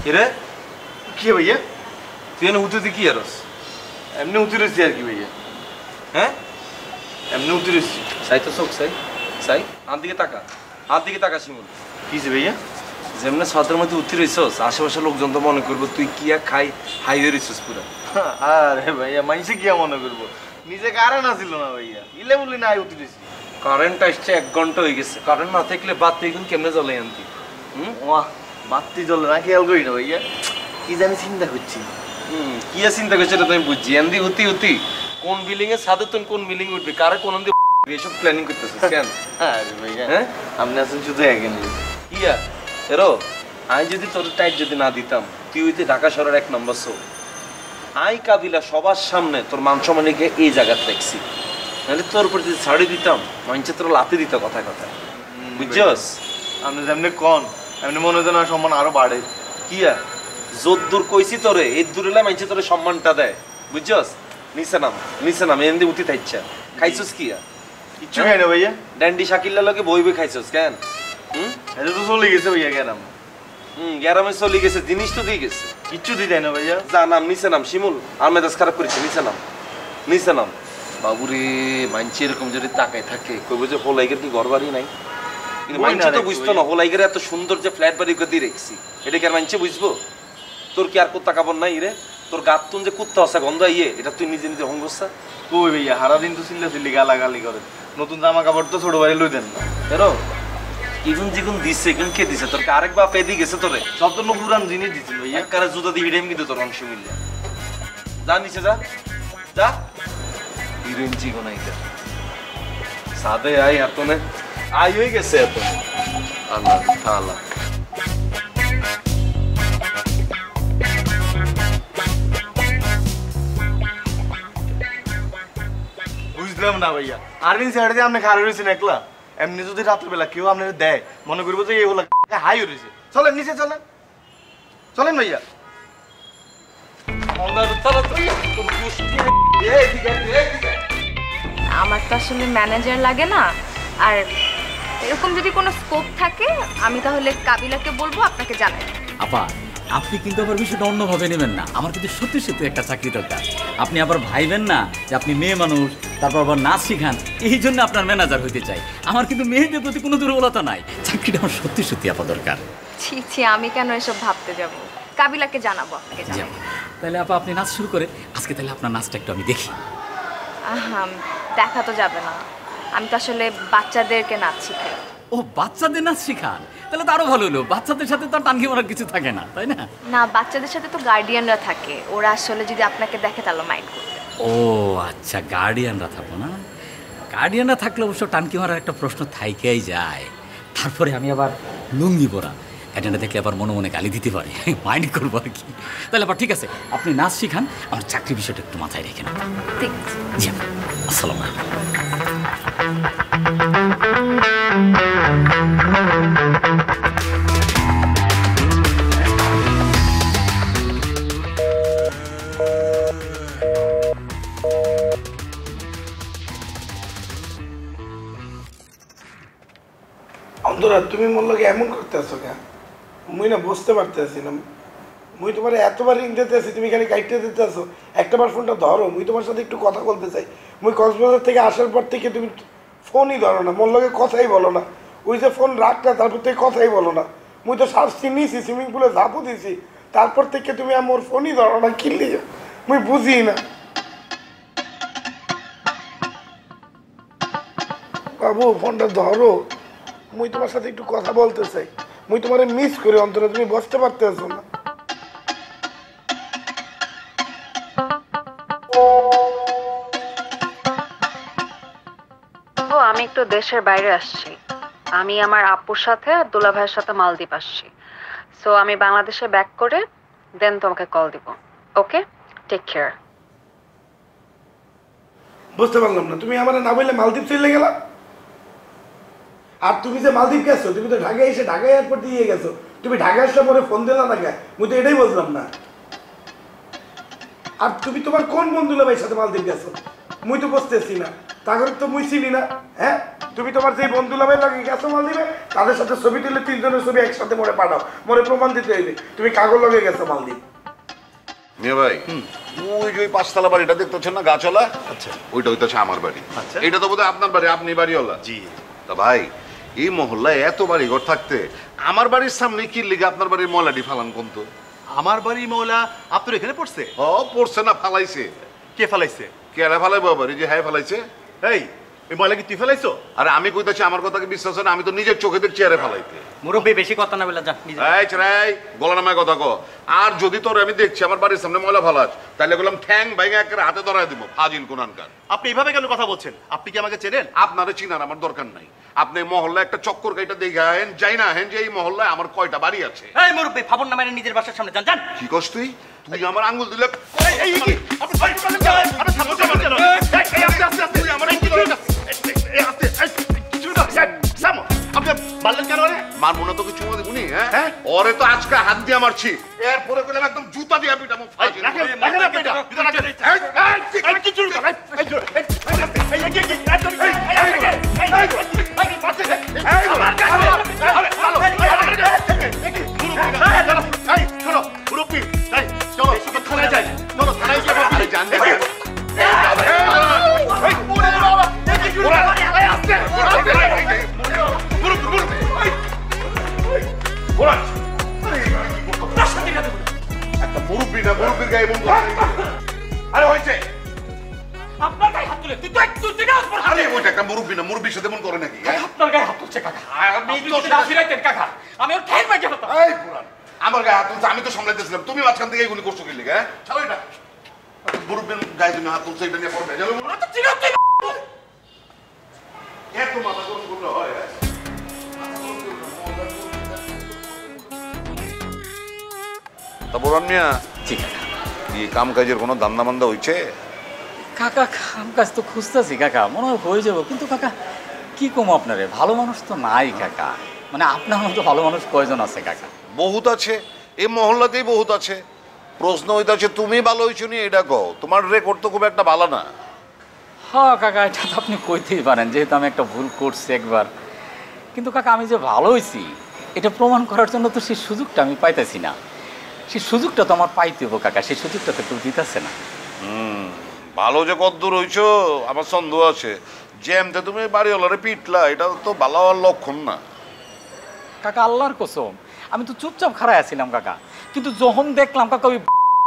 এরে কি ভাইয়া? তুই এনে উঠতে কি আরস? এমনি উতরেছি আর কি ভাইয়া। হ্যাঁ এমনি উতরেছি। সাই তো চোখ সাই সাই আর দিকে তাকা শিমুল। কিছে ভাইয়া? যেমন ছাদের মধ্যে উঠতে রইছস আশেপাশে লোকজন তো মনে করবো তুই কি খাই হাই হয়ে রইছস পুরা। আরে ভাইয়া মাইসে কি মনে করবো? নিজে কারেন্ট আসিল না ভাইয়া, ইলে বলি না উতরেছি। কারেন্ট আসছে 1 ঘন্টা হয়ে গেছে, কারেন্ট না থাকলে বাতি এখন কেমনে জ্বলে আনতি? বাতি জ্বলে না, খেয়াল করি না ভাইয়া। কি জানি চিন্তা করছি। কি চিন্তা করছে এটা তুমি বুঝছি এনদি উতি কোন বিল্ডিং এর ছাদে তুই কোন বিল্ডিং উঠবি কারে কোন এইসব প্ল্যানিং করতেছিস কেন? আরে ভাইয়া হ্যাঁ আপনি আছেন শুধু একেন ইয়া এরো আমি যদি তোর টাইট যদি না দিতাম তুই হইতে ঢাকা শহরের 1 নম্বর শো আই কাবিলা সবার সামনে তোর মান সম্মানকে এই জায়গাতে রাখছি, নাহলে তোর উপর যদি ছাড়ি দিতাম মানুষে তোর লাতে দিত কথা বুঝছস? আপনি যেমনি কন এমনি মনে হয় না সম্মান আরো বাড়ে। কিয়া যদ্দূর কইছি তোরে এই দূরেলা মানুষে তোরে সম্মানটা দেয় বুঝছস? নিচে নাম এন্দি উঠি থাইচ্ছা খাইছস কিয়া? কিচ্ছু খাই না ভাইয়া। ড্যান্ডি শাকিল্লা লগে বইবে খাইছস কেন? এটা তো চলে গেছে ভাইয়া গ্যারাম। গ্যারামে চলে গেছে, জিনিস তো দিয়ে গেছে, কিচ্ছু দিতে না ভাইয়া। যা নাম নিচে নাম শিমুল, আর মেজাজ খারাপ করেছে, নিচে নাম। বাবুরে মানছি এরকম যদি তাকায় থাকে কইব যে হোলাইগের কি ঘর বাড়ি নাই? কিন্তু মানছি তো বুঝতো না হোলাইগের এত সুন্দর যে ফ্ল্যাট বাড়ি দিয়ে রেখছি এটা কি আর মানছি বুঝবো? তোর কি আর কোত্তা কাপড় নাই রে? তোর গাতুন যে কুত্তা আছে গন্ধ ইয়ে এটা তুই নিজে নিজে হংগসা কই ভাইয়া? হারা দিন তো চিল্লি গালাগালি করে, নতুন জামা কাপড় তো ছোট ভাই লই দেন না। এরো ইগুন জিগুন দিছে এগুন কে দিছে? তোর আরেক বাপ এদি গেছে তোরে? সব তো পুরান জিনিস দিছিল ভাইয়া। একবারে জুতা দিয়ে হিডেম কিন্তু তোর অংশ মিললে যা নিচে যা হিরোইন জিগুন আইতে সাদে আই এতনে আই হয়ে গেছে এত আল্লাহ তাআলা। বুঝলাম না ভাইয়া, আরবিন সাইডে দিয়ে আপনি খারাপ হয়েছেন একলা। এমনি যদি রাতের বেলা কেউ আপনার দেয় মনে করবো যে এগুলো হাই হয়েছে। চলেন নিচে চলেন ভাইয়া। আমার তো আসলে ম্যানেজার লাগে না, আর এরকম যদি কোনো স্কোপ থাকে আমি তাহলে কাবিলাকে বলবো আপনাকে জানাই। আপা আপনি কিন্তু আবার বিষয়টা অন্যভাবে নেবেন না, আমার কিন্তু সত্যি সত্যি একটা চাকরি দরকার। আপনি আবার ভাইবেন না যে আপনি মেয়ে মানুষ তারপর আবার নাচ শিখান এই জন্য আপনার ম্যানেজার হইতে চাই। আমার কিন্তু মেয়েদের প্রতি কোনো দুর্বলতা নাই, চাকরিটা আমার সত্যি সত্যি আপা দরকার। ছি আমি কেন এসব ভাবতে যাব? কাবিলাকে জানাবো আপনাকে। তাহলে আপা আপনি নাচ শুরু করে আজকে, তাহলে আপনার নাচটা একটু আমি দেখি। দেখা তো যাবে না, আমি তো আসলে বাচ্চাদেরকে নাচ শিখাই। ও বাচ্চাদের নাচ শিখান, তাহলে তো আরো ভালো হলো। বাচ্চাদের সাথে তো টানকি মারার কিছু থাকে না, তাই না? না, বাচ্চাদের সাথে তো গার্ডিয়ানরা থাকে, ওরা আসলে যদি আপনাকে দেখে তাহলে মাইন্ড করবে। ও আচ্ছা, গার্ডিয়ানরা থাকবো না? গার্ডিয়ানরা থাকলে অবশ্য টানকি মারার একটা প্রশ্ন থাইকেই যায়। তারপরে আমি আবার লুঙ্গি পরা, গার্ডিয়ানরা দেখলে আবার মনে মনে গালি দিতে পারে, মাইন্ড করবো আর কি। তাহলে আবার ঠিক আছে, আপনি নাচ শিখান, আমার চাকরি বিষয়টা একটু মাথায় রেখে না। ঠিক আছে। জি আসসালামু আলাইকুম। অন্তরা তুমি মোর লগে এমন করতেছো কেন? মুই না বুঝতে পারতেছি না। মুই তোমার এতবার রিং দিতেছি, তুমি খালি কাইটে দিতেছো। একটাবার ফোনটা ধরো, মুই তোমার সাথে একটু কথা বলতে চাই। মুই কক্সবাজার থেকে আসার পর থেকে তুমি ফোনই ধরো না, মোর লগে কথাই বলো না। ওই যে ফোন রাখটা তারপর থেকে কথাই বলো না। মুই তো শাস্তি নিয়েছি, সুইমিং পুলে ঝাঁপও দিছি, তারপর থেকে তুমি আমার ফোনই ধরো না। কিনলি মুই বুঝি না বাবু, ফোনটা ধরো। মুই তোমার সাথে একটু কথা বলতে চাই। মুই তোমারে মিস করি অন্তরা, তুমি বুঝতে পারতেছো না। আমি একটু দেশের বাইরে আসছি, আমি আমার আপুর সাথে আর দুলা ভাইয়ের সাথে মালদ্বীপ আসছি। সো আমি বাংলাদেশে ব্যাক করে দেন তোমাকে কল দিব। ওকে, টেক কেয়ার। বুঝতে পারলাম না, তুমি আমার না বললে মালদ্বীপ চলে গেলা। আর তুমি যে মালদ্বীপ গেছো, তুমি তো ঢাকায় এসে ঢাকা এয়ারপোর্ট দিয়ে গেছো। তুমি ঢাকা আসলে পরে ফোন দিলা না কেন? মুই তো এটাই বুঝলাম না। আর তুমি তোমার কোন বন্ধুলা ভাইয়ের সাথে মালদ্বীপ গেছো? মুই তো বুঝতেছি না। তারপরে তো মুই চিনি না। হ্যাঁ তুমি তোমার যে বন্ধু লাভের লাগে গেছো মাল দিবে, তাদের সাথে ছবি তুলে 3 জনের ছবি একসাথে মোড়ে পাঠাও, মোড়ে প্রমাণ দিতে হইবে তুমি কাগজ লগে গেছো মাল দিবে। মিয়া ভাই, ওই যে 5তলা বাড়িটা দেখতেছেন না গাছওয়ালা, আচ্ছা ওইটা হইতেছে আমার বাড়ি। আচ্ছা। এটা তো বোধহয় আপনার বাড়ি, আপনি বাড়িওয়ালা। জি। তা ভাই, এই মহল্লায় এত বাড়ি ঘর থাকতে আমার বাড়ির সামনে কি লিগে আপনার বাড়ির ময়লাটি ফালান কোন তো? আমার বাড়ি ময়লা আপনার এখানে পড়ছে? পড়ছে না, ফালাইছে। কে ফেলাইছে? কেরা ফালাইবো আবার? এই যে হ্যাঁ ফালাইছে। এই এই ময়লা কি তুই ফেলাইছো? আরে আমি কইতাছি, আমার কথা কি বিশ্বাস হয় না? আমি তো নিজের চোখে দেখছি চেয়ারে ফালাইতে। মুরব্বী বেশি কথা না বলে যা নিজে। এই ছেড়াই, গলা নামায় কথা কো। আর যদি তোর আমি দেখছি আমার বাড়ির সামনে ময়লা ফালাস, তাহলে বললাম ঠ্যাং ভাইঙা একেবারে হাতে ধরায় দিব। ফাজিল কোনানকার। আপনি এইভাবে কেন কথা বলছেন? আপনি কি আমাকে চেনেন? আপনারে চিনার আমার দরকার নাই। আপনি মহল্লায় একটা চক্কর গাইটা দেখে আহেন, যাই না হেন যে এই মহল্লায় আমার কয়টা বাড়ি আছে। এই মুরব্বী ফাবন না মেরে নিজের বাসার সামনে যান যান। কি কস তুই? তুই আমার আঙ্গুল দিলে এই কি আপনি ভাই বলেন কেন? আপনি সামনে যাবেন কেন? এই আস্তে আস্তে আস্তে তুই আমার কি করেন? এই আস্তে কিছু না সামো। আপনি বললেন কেন রে? মার মনে তো কিছু মনে দিবনি। হ্যাঁ, ওরে তো আজকে হাত দিয়ে মারছি, এরপরে কইলাম একদম জুতা দিয়ে পিটামো। ফাজিল। রাখেন আপনি এটা। ভিতরে রাখেন। এই কিছু না। একটা মুরব্বী না, মুরব্বীর গায়ে এমন কথা। আরে হয়েছে, আপনার গায়ে হাত তুলে তুই না উপর। আরে ওইটা একটা মুরব্বী না, মুরব্বীর সাথে এমন করে নাকি? আপনার গায়ে হাত তুলছে কাকা। আপনি তো ফিরাইতেন কাকা, আমি ওর ঠ্যাং মাইকে হতাম। এই পুরান, আমার গায়ে হাত তুলছে, আমি তো সামলাইতেছিলাম, তুমি মাঝখান থেকে এইগুলি করছো কি লিগে? হ্যাঁ, ছাড়ো এটা। মুরব্বীর গায়ে তুমি হাত তুলছো, এটা নিয়ে পড়বে যাবে। এত মাথা গরম করলে হয়? তা বুরান মিয়া, জি কাকা। কি কাম কাজের কোনো ধান্দা মান্দা হইছে? কাকা কাম কাজ তো খুঁজতেছি কাকা, মনে হয় হয়ে যাবো, কিন্তু কাকা কি কম আপনারে, ভালো মানুষ তো নাই কাকা। মানে আপনার মতো ভালো মানুষ কয়জন আছে কাকা? বহুত আছে, এই মহল্লাতেই বহুত আছে। প্রশ্ন হইতাছে তুমি ভালো হইছো নি, এটা কও। তোমার রেকর্ড তো খুব একটা ভালো না। হ্যাঁ কাকা, এটা তো আপনি কইতেই পারেন, যেহেতু আমি একটা ভুল করছি একবার। কিন্তু কাকা আমি যে ভালো হয়েছি এটা প্রমাণ করার জন্য তো সেই সুযোগটা আমি পাইতেছি না। সেই সুযোগটা তো আমার পাইতে হবো কাকা, সেই সুযোগটা তো কেউ দিতেছে না। ভালো যে কদ্দূর হইছো আমার সন্দেহ আছে। জ্যামতে তুমি বাড়িওয়ালারে পিটলা, এটা তো ভালো হওয়ার লক্ষণ না। কাকা আল্লাহর কসম, আমি তো চুপচাপ খাড়ায় আছিলাম কাকা, কিন্তু যখন দেখলাম কাকা ওই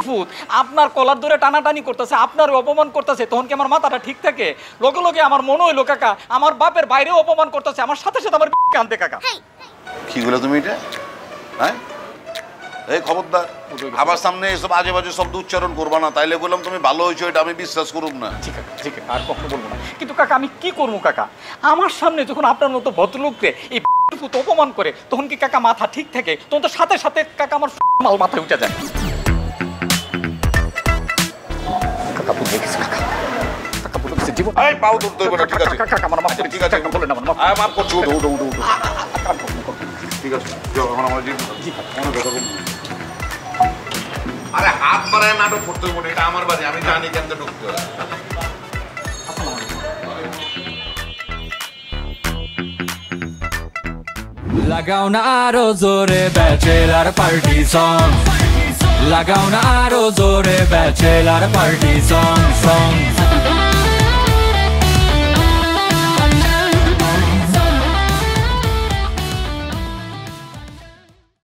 ভূত আপনার কলার ধরে টানাটানি করতেছে, আপনার অপমান করতেছে, তখন কি আমার মাথাটা ঠিক থাকে? লগে লগে আমার মনে হইলো কাকা আমার বাপের বাইরেও অপমান করতেছে, আমার সাথে সাথে আমার কান্দে কাকা। কি বলে তুমি এটা? হ্যাঁ, এই খবরদার আমার সামনে এসব আজে বাজে শব্দ উচ্চারণ করবা না, তাইলে বললাম তুমি ভালো হয়েছো, এটা আমি বিশ্বাস করব না। ঠিক আছে ঠিক আছে, আর কখনো বলবো না। কিন্তু কাকা আমি কি করবো কাকা, আমার সামনে যখন আপনার মতো ভদ্রলোককে এই ভূত অপমান করে, তখন কি কাকা মাথা ঠিক থাকে? তখন তো সাথে সাথে কাকা আমার মাল মাথায় উঠে যায়। কাকা বুঝে গেছে কাকা, কাকা বুঝে গেছে জীবন। এই পাও ধরতে হইবে না, ঠিক আছে? কাকা আমার মাফ করে, ঠিক আছে, কাকা বলেন আমার মাফ। মাফ করছি, উঠো উঠো উঠো উঠো। ঠিক আছে, যাও এখন আমার জীবন। জি কাকা। মনে কথা বলবো। আরে হাত বাড়ায় নাটক করতে হইব না, এটা আমার বাড়ি, আমি জানি কেন ঢুকতে হয়। লাগাও না আরো জোরে ব্যাচেলার পার্টি সং, লাগাও না আরো জোরে ব্যাচেলার পার্টি সং সং।